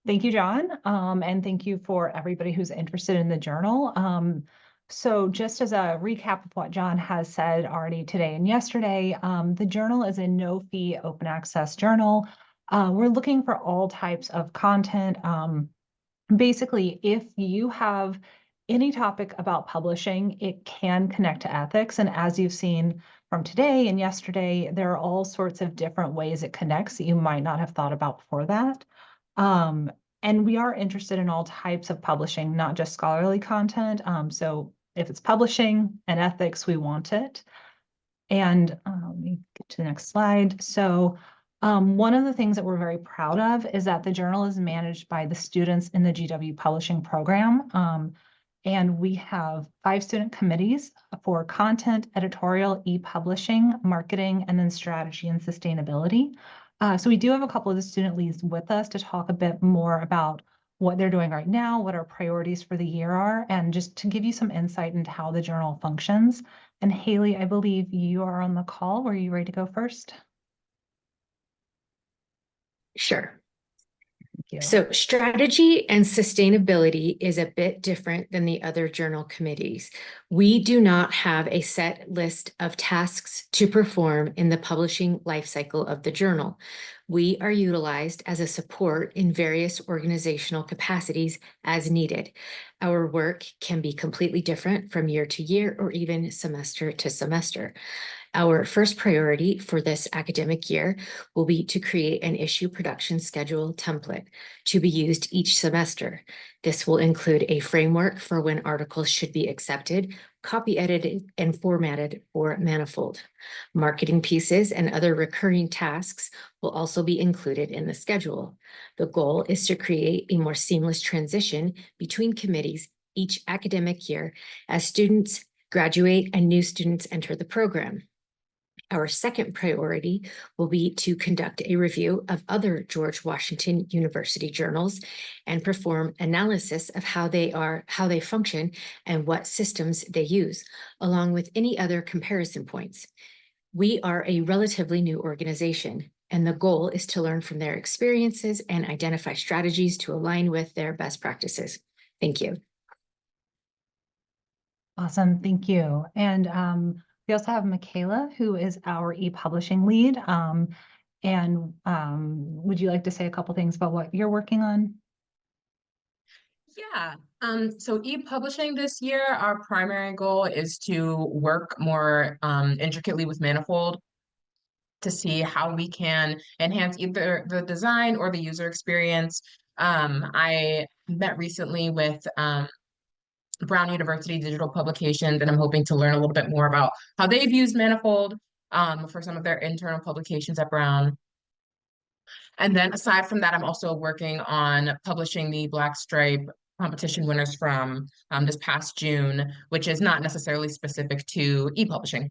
Thank you, John. And thank you for everybody who's interested in the journal. So just as a recap of what John has said already today and yesterday, the journal is a no-fee open access journal. We're looking for all types of content. Basically, if you have any topic about publishing, it can connect to ethics. And as you've seen from today and yesterday, there are all sorts of different ways it connects that you might not have thought about before that. And we are interested in all types of publishing, not just scholarly content. So if it's publishing and ethics, we want it. And let me get to the next slide. So one of the things that we're very proud of is that the journal is managed by the students in the GW Publishing program. And we have 5 student committees for content, editorial, e-publishing, marketing, and then strategy and sustainability. So we do have a couple of the student leads with us to talk a bit more about what they're doing right now, what our priorities for the year are, and just to give you some insight into how the journal functions. And Haley, I believe you are on the call. Were you ready to go first? Sure. Thank you. So strategy and sustainability is a bit different than the other journal committees. We do not have a set list of tasks to perform in the publishing life cycle of the journal. We are utilized as a support in various organizational capacities as needed. Our work can be completely different from year to year or even semester to semester. Our first priority for this academic year will be to create an issue production schedule template to be used each semester. This will include a framework for when articles should be accepted, copy edited, and formatted for Manifold. Marketing pieces and other recurring tasks will also be included in the schedule. The goal is to create a more seamless transition between committees each academic year as students graduate and new students enter the program. Our second priority will be to conduct a review of other George Washington University journals and perform analysis of how they function and what systems they use, along with any other comparison points. We are a relatively new organization, and the goal is to learn from their experiences and identify strategies to align with their best practices. Thank you. Awesome, thank you. And we also have Mikayla, who is our e-publishing lead. Would you like to say a couple things about what you're working on? Yeah, so e-publishing this year, our primary goal is to work more intricately with Manifold to see how we can enhance either the design or the user experience. I met recently with Brown University Digital Publications, and I'm hoping to learn a little bit more about how they've used Manifold for some of their internal publications at Brown. And then aside from that, I'm also working on publishing the Black Stripe competition winners from this past June, which is not necessarily specific to e-publishing,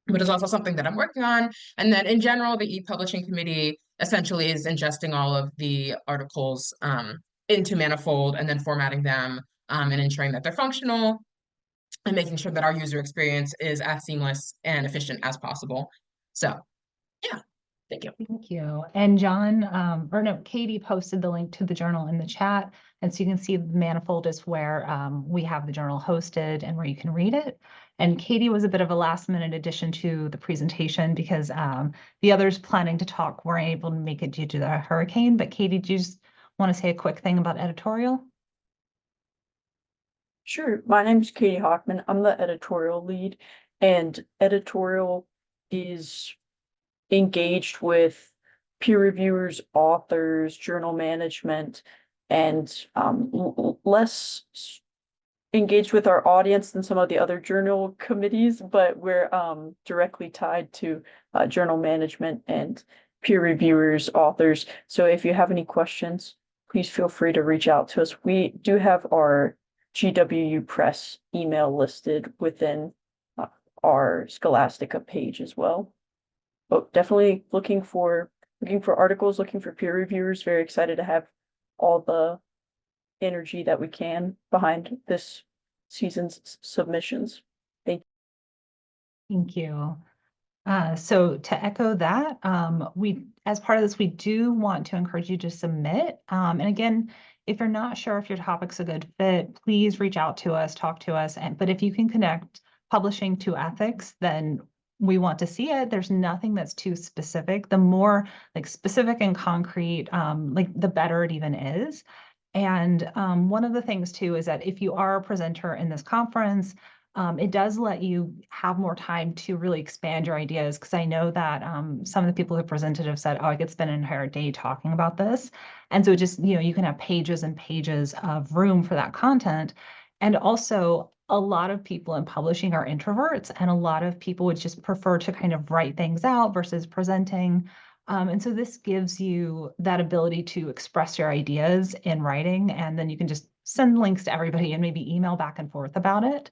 but is also something that I'm working on. And then in general, the e-publishing committee essentially is ingesting all of the articles into Manifold and then formatting them and ensuring that they're functional and making sure that our user experience is as seamless and efficient as possible. So yeah, thank you. Thank you. And John, Cady posted the link to the journal in the chat. And so you can see the Manifold is where we have the journal hosted and where you can read it. And Cady was a bit of a last minute addition to the presentation because the others planning to talk weren't able to make it due to the hurricane. But Cady, do you just want to say a quick thing about editorial? Sure. My name's Cady Hockman. I'm the editorial lead, and editorial is engaged with peer reviewers, authors, journal management, and less engaged with our audience than some of the other journal committees, but we're directly tied to journal management and peer reviewers, authors. So if you have any questions, please feel free to reach out to us. We do have our GWU Press email listed within our Scholastica page as well. But definitely looking for articles, looking for peer reviewers. Very excited to have all the energy that we can behind this season's submissions. Thank you. Thank you. So to echo that, as part of this, we do want to encourage you to submit. And again, if you're not sure if your topic's a good fit, please reach out to us, talk to us. But if you can connect publishing to ethics, then we want to see it. There's nothing that's too specific. The more like specific and concrete, like the better it even is. And one of the things too is that if you are a presenter in this conference, it does let you have more time to really expand your ideas. Because I know that some of the people who presented have said, oh, I could spend an entire day talking about this. And so just, you can have pages and pages of room for that content. And also, a lot of people in publishing are introverts, and a lot of people would just prefer to kind of write things out versus presenting. And so this gives you that ability to express your ideas in writing, and then you can just send links to everybody and maybe email back and forth about it.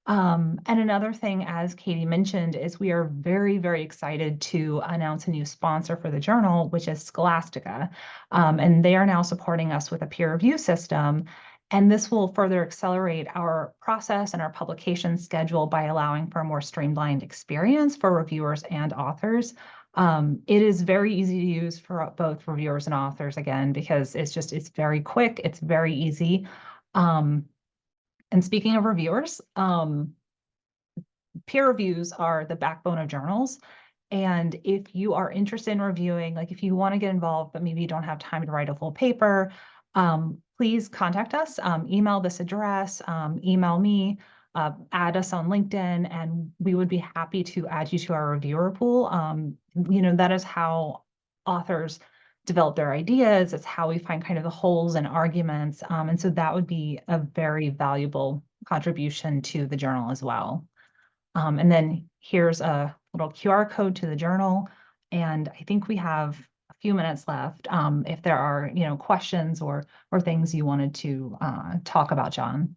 And another thing, as Cady mentioned, is we are very, very excited to announce a new sponsor for the journal, which is Scholastica. And they are now supporting us with a peer review system. And this will further accelerate our process and our publication schedule by allowing for a more streamlined experience for reviewers and authors. It is very easy to use for both reviewers and authors, again, because it's very quick, it's very easy. And speaking of reviewers, peer reviews are the backbone of journals. And if you are interested in reviewing, like if you want to get involved, but maybe you don't have time to write a full paper, please contact us, email this address, email me, add us on LinkedIn, and we would be happy to add you to our reviewer pool. That is how authors develop their ideas. It's how we find kind of the holes in arguments. And so that would be a very valuable contribution to the journal as well. And then here's a little QR code to the journal. And I think we have a few minutes left. If there are, questions or things you wanted to talk about, John.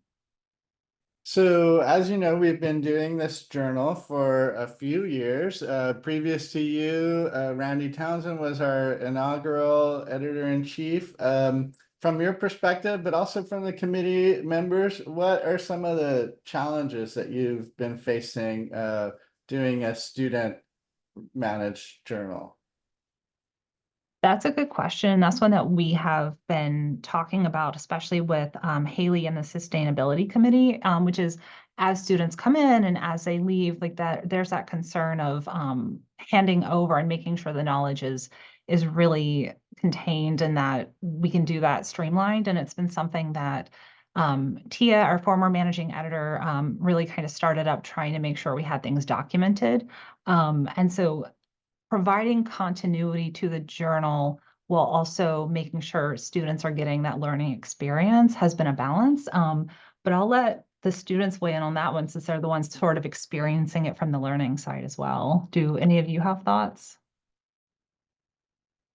So, as you know, we've been doing this journal for a few years. Previous to you, Randy Townsend was our inaugural editor-in-chief. From your perspective, but also from the committee members, what are some of the challenges that you've been facing doing a student-managed journal? That's a good question. That's one that we have been talking about, especially with Haley and the Sustainability Committee, which is as students come in and as they leave, like that, there's that concern of handing over and making sure the knowledge is really contained and that we can do that streamlined. And it's been something that Tia, our former managing editor, really kind of started up trying to make sure we had things documented. And so providing continuity to the journal while also making sure students are getting that learning experience has been a balance. But I'll let the students weigh in on that one since they're the ones sort of experiencing it from the learning side as well. Do any of you have thoughts?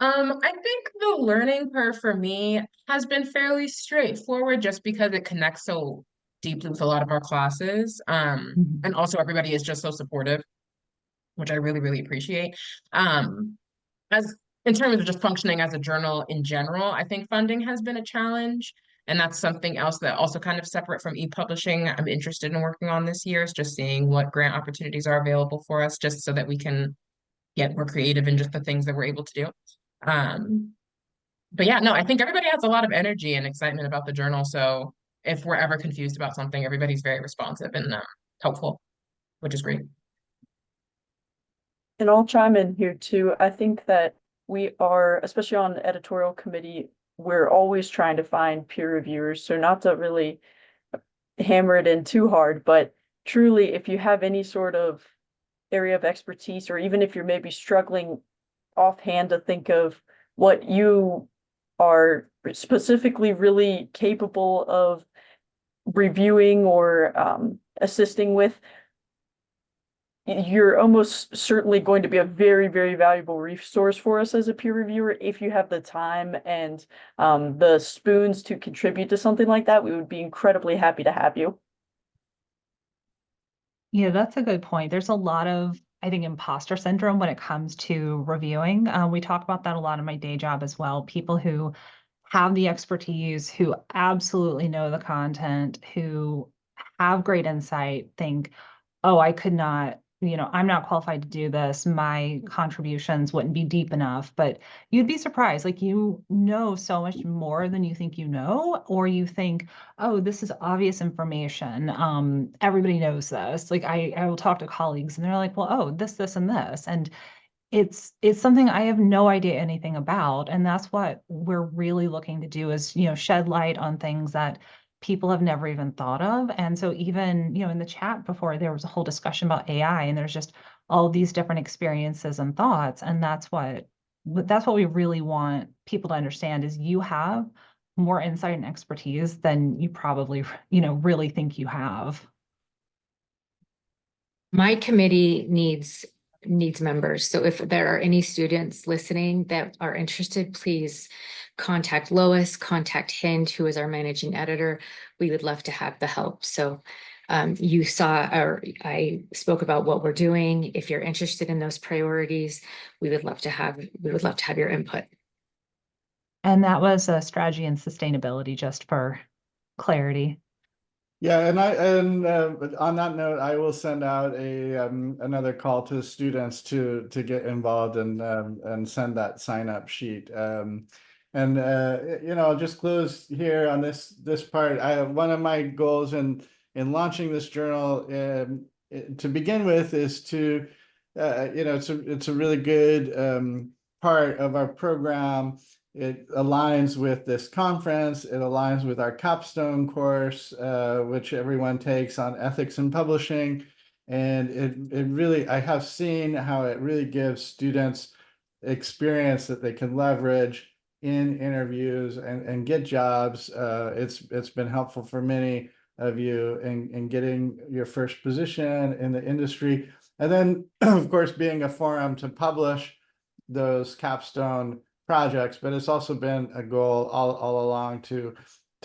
I think the learning part for me has been fairly straightforward just because it connects so deeply with a lot of our classes. And also everybody is just so supportive, which I really, really appreciate. As in terms of just functioning as a journal in general, I think funding has been a challenge. And that's something else that also kind of separate from e-publishing I'm interested in working on this year is just seeing what grant opportunities are available for us just so that we can get more creative in just the things that we're able to do. But yeah, no, I think everybody has a lot of energy and excitement about the journal. So if we're ever confused about something, everybody's very responsive and helpful, which is great. And I'll chime in here too. I think that we are, especially on the editorial committee, we're always trying to find peer reviewers. So not to really hammer it in too hard, but truly, if you have any sort of area of expertise, or even if you're maybe struggling offhand to think of what you are specifically really capable of reviewing or assisting with, you're almost certainly going to be a very, very valuable resource for us as a peer reviewer. If you have the time and the spoons to contribute to something like that, we would be incredibly happy to have you. Yeah, that's a good point. There's a lot of, I think, imposter syndrome when it comes to reviewing. We talk about that a lot in my day job as well. People who have the expertise, who absolutely know the content, who have great insight, think, oh, I could not I'm not qualified to do this. My contributions wouldn't be deep enough, but you'd be surprised. Like, you know so much more than you think you know, or you think, oh, this is obvious information. Everybody knows this. Like, I will talk to colleagues and they're like, well, oh, this, and this. And it's something I have no idea anything about. And that's what we're really looking to do is, shed light on things that people have never even thought of. And so even, in the chat before, there was a whole discussion about AI, and there's just all these different experiences and thoughts. And that's what we really want people to understand is you have more insight and expertise than you probably, really think you have. My committee needs members. So if there are any students listening that are interested, please contact Lois, contact Hind, who is our managing editor. We would love to have the help. So you saw, or I spoke about what we're doing. If you're interested in those priorities, we would love to have your input. And that was a strategy and sustainability, just for clarity. Yeah, but on that note, I will send out another call to students to get involved and send that sign up sheet. I'll just close here on this part. One of my goals in launching this journal to begin with is to it's a really good part of our program. It aligns with this conference. It aligns with our capstone course, which everyone takes on ethics in publishing. And it really, I have seen how it really gives students experience that they can leverage in interviews and get jobs. It's been helpful for many of you in getting your first position in the industry. And then, of course, being a forum to publish those capstone projects, but it's also been a goal all along to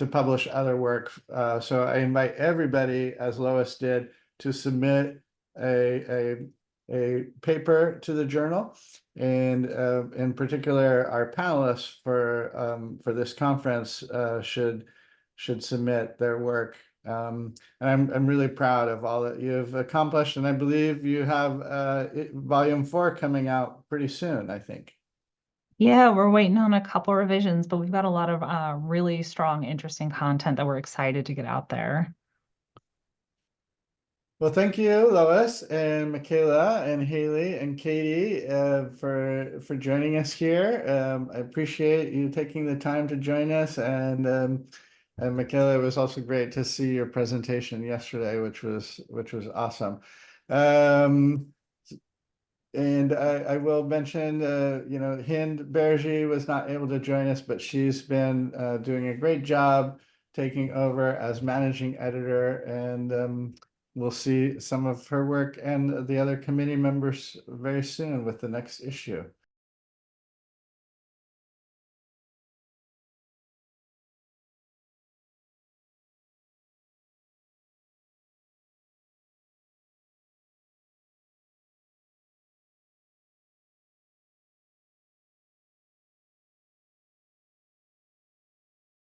publish other work. So I invite everybody, as Lois did, to submit a paper to the journal, and in particular, our panelists for this conference should submit their work. And I'm really proud of all that you've accomplished, and I believe you have volume 4 coming out pretty soon, I think. Yeah, we're waiting on a couple revisions, but we've got a lot of really strong, interesting content that we're excited to get out there. Well, thank you, Lois and Mikayla and Haley and Cady for joining us here. I appreciate you taking the time to join us, and Mikayla, it was also great to see your presentation yesterday, which was awesome. And I will mention, Hind Bergy was not able to join us, but she's been doing a great job taking over as managing editor, and we'll see some of her work and the other committee members very soon with the next issue.